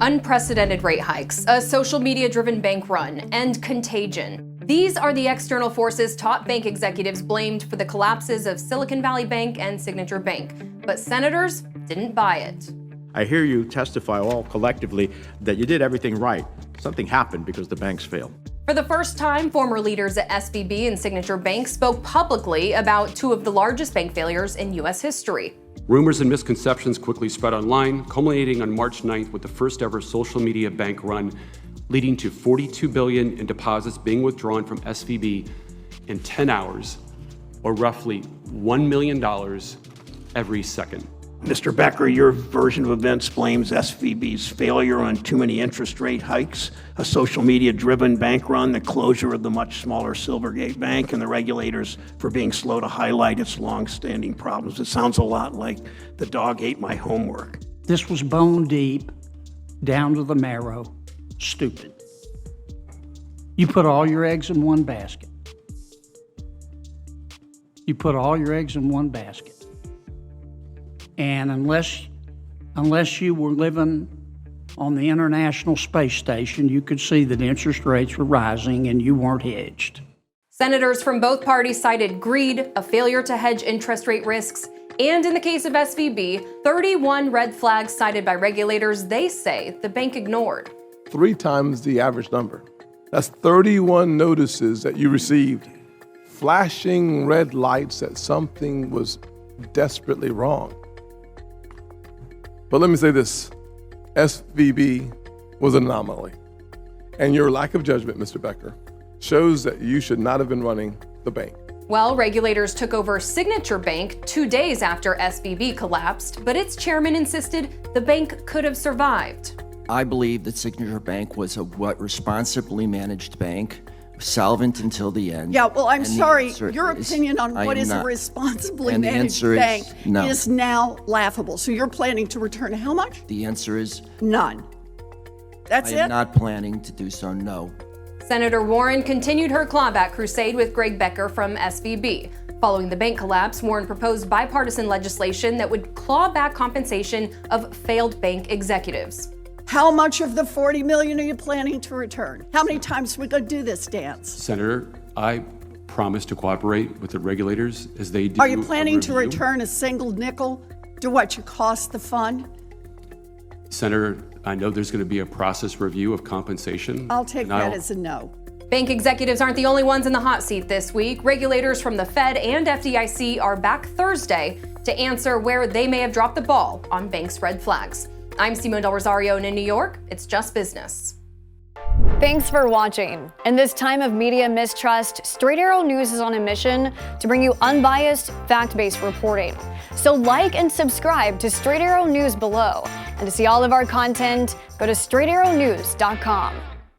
Unprecedented rate hikes, a social media-driven bank run, and contagion. These are the external forces top bank executives blamed for the collapses of Silicon Valley Bank and Signature Bank. But senators didn't buy it. I hear you testify all collectively that you did everything right. Something happened because the banks failed. For the first time, former leaders at SVB and Signature Bank spoke publicly about two of the largest bank failures in U.S. history. Rumors and misconceptions quickly spread online, culminating on March 9th with the first ever social media bank run, leading to $42 billion in deposits being withdrawn from SVB in 10 hours, or roughly $1 million every second. Mr. Becker, your version of events blames SVB's failure on too many interest rate hikes, a social media-driven bank run, the closure of the much smaller Silvergate Bank, and the regulators for being slow to highlight its long-standing problems. It sounds a lot like the dog ate my homework. This was bone deep, down to the marrow, stupid. You put all your eggs in one basket. You put all your eggs in one basket. And unless you were living on the International Space Station, you could see that interest rates were rising and you weren't hedged. Senators from both parties cited greed, a failure to hedge interest rate risks, and in the case of SVB, 31 red flags cited by regulators they say the bank ignored. 3 times the average number. That's 31 notices that you received, flashing red lights that something was desperately wrong. But let me say this, SVB was an anomaly. And your lack of judgment, Mr. Becker, shows that you should not have been running the bank. Well, regulators took over Signature Bank 2 days after SVB collapsed, but its chairman insisted the bank could have survived. I believe that Signature Bank was a responsibly managed bank, solvent until the end. Yeah, well, I'm sorry, your opinion on what is a responsibly managed bank is now laughable. So you're planning to return how much? The answer is none. That's it? I'm not planning to do so, no. Senator Warren continued her clawback crusade with Greg Becker from SVB. Following the bank collapse, Warren proposed bipartisan legislation that would claw back compensation of failed bank executives. How much of the $40 million are you planning to return? How many times are we going to do this dance? Senator, I promise to cooperate with the regulators as they do. Are you planning to return a single nickel to what you cost the fund? Senator, I know there's going to be a process review of compensation. I'll take that as a no. Bank executives aren't the only ones in the hot seat this week. Regulators from the Fed and FDIC are back Thursday to answer where they may have dropped the ball on banks' red flags. I'm Simone Del Rosario, and in New York, it's just business. Thanks for watching. In this time of media mistrust, Straight Arrow News is on a mission to bring you unbiased, fact-based reporting. So like and subscribe to Straight Arrow News below. And to see all of our content, go to straightarrownews.com.